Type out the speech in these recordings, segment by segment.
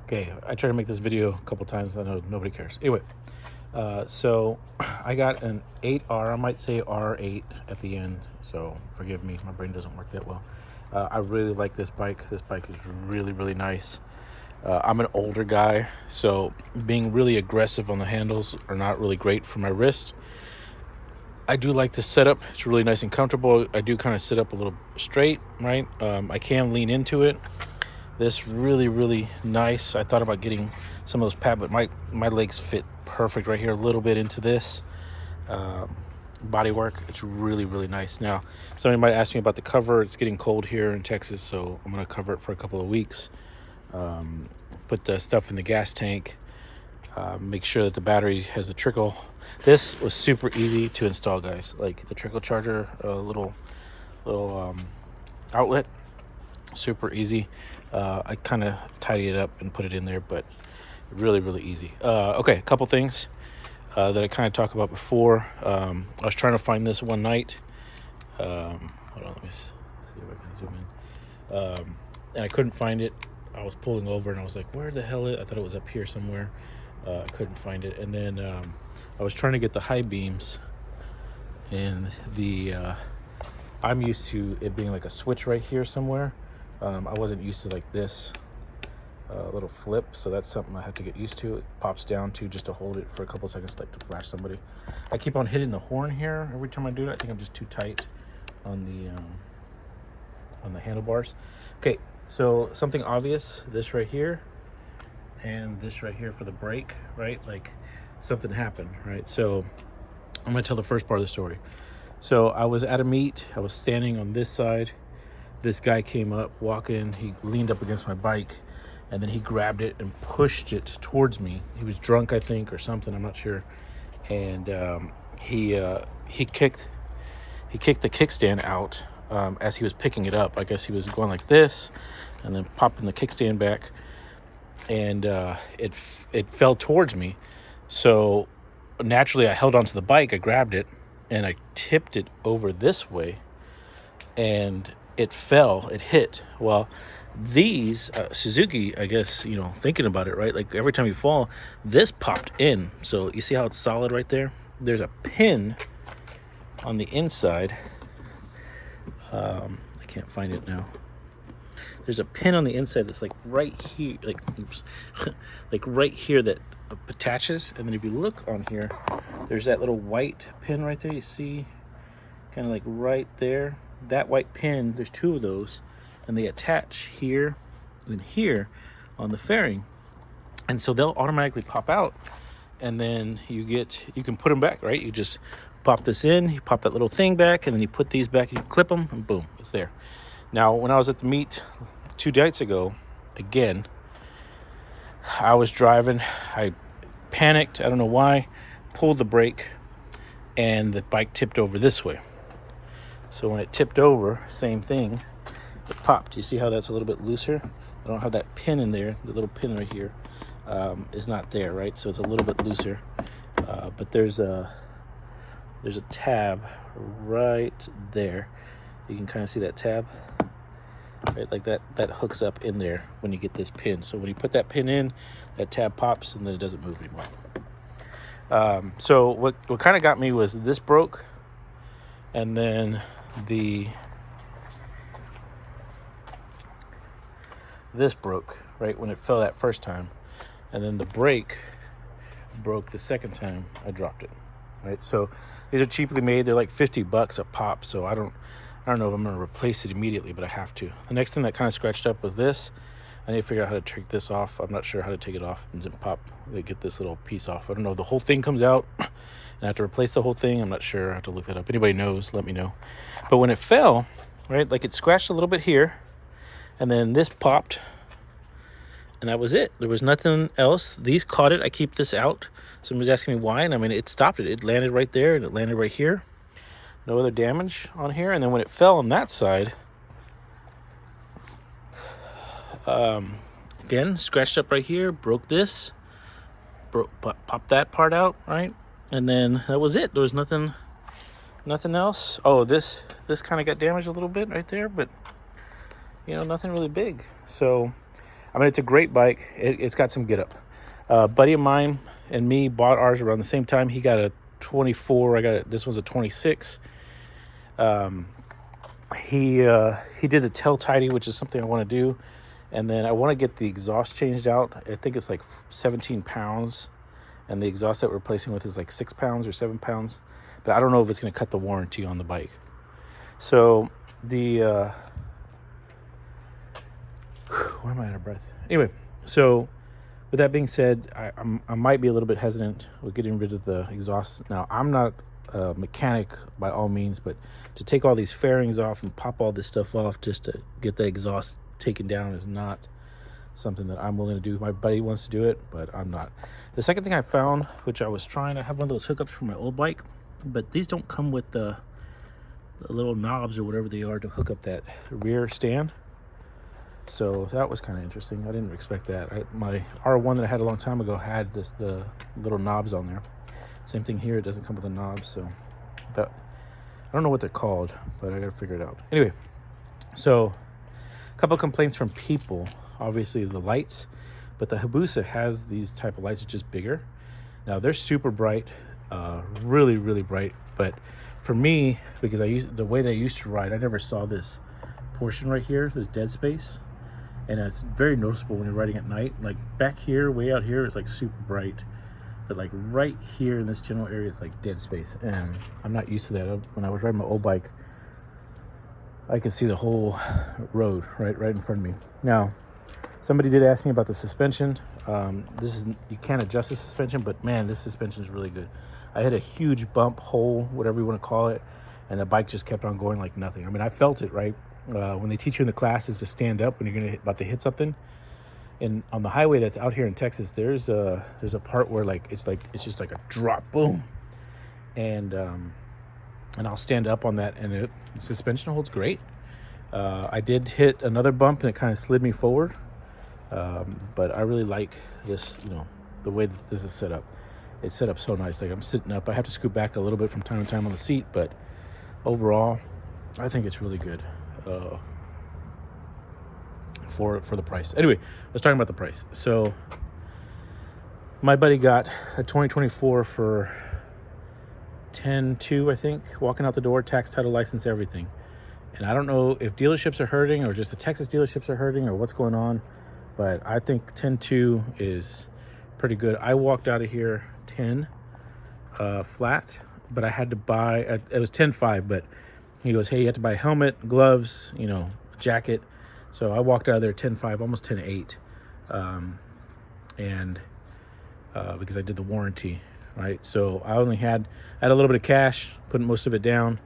Okay, I tried to make this video a couple times. I know nobody cares. Anyway, so I got an 8R. I might say R8 at the end, so forgive me. My brain doesn't work that well. I really like this bike. This bike is really, really nice. I'm an older guy, so being really aggressive on the handles are not really great for my wrist. I do like this setup. It's really nice and comfortable. I do kind of sit up a little straight, right? I can lean into it. This really nice. I thought about getting some of those pads, but my legs fit perfect right here, a little bit into this body work. It's really nice. Now somebody might ask me about the cover. It's getting cold here in Texas, so I'm going to cover it for a couple of weeks. Put the stuff in the gas tank, make sure that the battery has the trickle. This was super easy to install, guys. Like the trickle charger, little outlet, super easy. I kind of tidy it up and put it in there, but really easy. Okay, a couple things that I kind of talked about before. I was trying to find this one night. Hold on, let me see if I can zoom in. And I couldn't find it. I was pulling over and I was like, where the hell is it? I thought it was up here somewhere. I couldn't find it. And then I was trying to get the high beams, and I'm used to it being like a switch right here somewhere. I wasn't used to like this little flip, so that's something I have to get used to. It pops down to just to hold it for a couple seconds, like to flash somebody. I keep on hitting the horn here every time I do it. I think I'm just too tight on the handlebars. Okay, so something obvious, this right here and this right here for the brake, right? Like something happened, right? So I'm gonna tell the first part of the story. So I was at a meet. I was standing on this side. This guy came up walking. He leaned up against my bike, and then he grabbed it and pushed it towards me. He was drunk, I think, or something. I'm not sure. And he kicked the kickstand out as he was picking it up. I guess he was going like this, and then popping the kickstand back, and it fell towards me. So naturally, I held onto the bike. I grabbed it, and I tipped it over this way, and it fell. It hit. Well, these Suzuki, I guess, thinking about it, right? Like every time you fall, this popped in. So you see how it's solid right there? There's a pin on the inside. I can't find it now. There's a pin on the inside that's like right here, like oops, like right here that attaches. And then if you look on here, there's that little white pin right there. You see, kind of like right there. That white pin, there's two of those, and they attach here and here on the fairing, and so they'll automatically pop out, and then you can put them back, right? You just pop this in, you pop that little thing back, and then you put these back, you clip them, and boom, it's there. Now, when I was at the meet 2 nights ago, again, I was driving, I panicked, I don't know why, pulled the brake, and the bike tipped over this way. So when it tipped over, same thing, it popped. You see how that's a little bit looser? I don't have that pin in there. The little pin right here is not there, right? So it's a little bit looser. But there's a tab right there. You can kind of see that tab, right? Like that hooks up in there when you get this pin. So when you put that pin in, that tab pops, and then it doesn't move anymore. So what kind of got me was this broke, and then this broke right when it fell that first time, and then the brake broke the second time I dropped it, right? So these are cheaply made. They're like $50 a pop, so I don't know if I'm going to replace it immediately, but I have to. The next thing that kind of scratched up was this. I need to figure out how to take this off. I'm not sure how to take it off and then get this little piece off. I don't know if the whole thing comes out and I have to replace the whole thing. I'm not sure. I have to look that up. Anybody knows, let me know. But when it fell, right, like it scratched a little bit here, and then this popped, and that was it. There was nothing else. These caught it. I keep this out. Somebody's asking me why, and I mean, it stopped it. It landed right there, and it landed right here. No other damage on here. And then when it fell on that side, again, scratched up right here, broke this, popped that part out, right? And then that was it. There was nothing else. Oh, this kind of got damaged a little bit right there, but nothing really big. So I mean, it's a great bike. It's got some get up. A buddy of mine and me bought ours around the same time. He got a 24. This one's a 26. He did the tail tidy, which is something I want to do, and then I want to get the exhaust changed out. I think it's like 17 pounds, and the exhaust that we're replacing with is like 6 pounds or 7 pounds, but I don't know if it's going to cut the warranty on the bike. So why am I out of breath? Anyway, so with that being said, I might be a little bit hesitant with getting rid of the exhaust. Now, I'm not a mechanic by all means, but to take all these fairings off and pop all this stuff off just to get the exhaust taken down is not something that I'm willing to do. My buddy wants to do it, but I'm not. The second thing I found, which I was trying to have one of those hookups for my old bike, but these don't come with the little knobs or whatever they are to hook up that rear stand. So that was kind of interesting. I didn't expect that. My R1 that I had a long time ago had the little knobs on there. Same thing here. It doesn't come with a knob, so that I don't know what they're called, but I gotta figure it out. Anyway, so a couple of complaints from people obviously is the lights, but the Hayabusa has these type of lights, which is bigger. Now they're super bright, really really bright, but for me, because the way that I used to ride, I never saw this portion right here, this dead space, and it's very noticeable when you're riding at night. Like back here, way out here, it's like super bright, but like right here in this general area, it's like dead space, and I'm not used to that. When I was riding my old bike, I could see the whole road right in front of me. Now, somebody did ask me about the suspension. You can't adjust the suspension, but man, this suspension is really good. I hit a huge bump, hole, whatever you want to call it, and the bike just kept on going like nothing. I mean, I felt it, right? When they teach you in the classes to stand up when you're about to hit something, and on the highway that's out here in Texas, there's a part where it's just like a drop, boom, and I'll stand up on that, and the suspension holds great. I did hit another bump, and it kind of slid me forward, but I really like this, the way that this is set up. It's set up so nice. Like I'm sitting up, I have to scoot back a little bit from time to time on the seat, but overall, I think it's really good. For the price. Anyway, let's talk about the price. So my buddy got a 2024 for 10.2, I think, walking out the door, tax, title, license, everything. And I don't know if dealerships are hurting or just the Texas dealerships are hurting or what's going on, but I think 10.2 is pretty good. I walked out of here 10 flat, but I had to buy, it was 10.5, but he goes, hey, you have to buy a helmet, gloves, jacket. So I walked out of there 10.5, almost 10.8, and because I did the warranty, right? So I had a little bit of cash, put most of it down,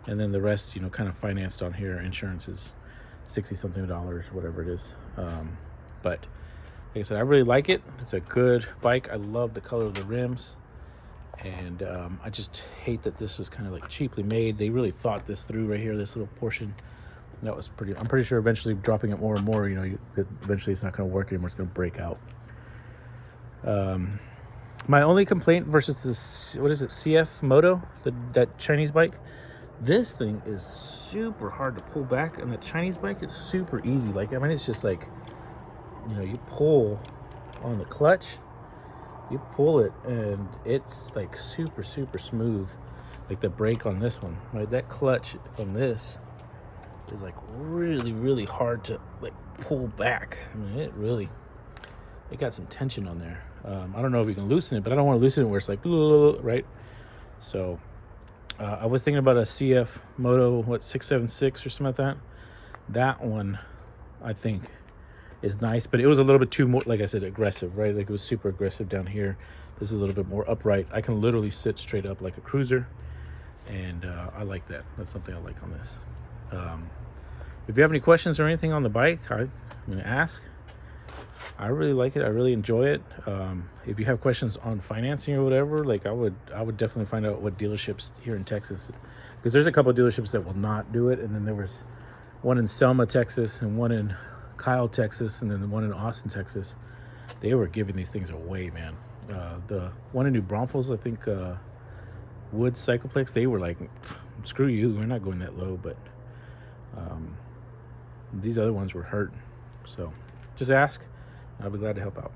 and then the rest, kind of financed on here. Insurance is $60-something, whatever it is. But like I said, I really like it. It's a good bike. I love the color of the rims. And I just hate that this was kind of like cheaply made. They really thought this through right here, this little portion. That was I'm pretty sure eventually dropping it more and more, eventually it's not going to work anymore. It's going to break out. My only complaint versus this, what is it, CF Moto, that Chinese bike, this thing is super hard to pull back. And the Chinese bike, it's super easy. It's just like, you pull on the clutch, you pull it, and it's like super smooth. Like the brake on this one, right? That clutch on this is like really hard to like pull back. I mean, it got some tension on there. I don't know if you can loosen it, but I don't want to loosen it where it's like right. So I was thinking about a CF Moto 676 or something like that. That one I think is nice, but it was a little bit too more, like I said, aggressive, right? Like it was super aggressive down here. This is a little bit more upright. I can literally sit straight up like a cruiser, and I like that. That's something I like on this. If you have any questions or anything on the bike, I'm gonna ask. I really like it. I really enjoy it. If you have questions on financing or whatever, like I would definitely find out what dealerships here in Texas, because there's a couple of dealerships that will not do it, and then there was one in Selma, Texas, and one in Kyle, Texas, and then the one in Austin, Texas. They were giving these things away, man. The one in New Braunfels, I think, Wood Cycleplex, they were like, screw you, we're not going that low. But these other ones were hurting. So just ask. I'll be glad to help out.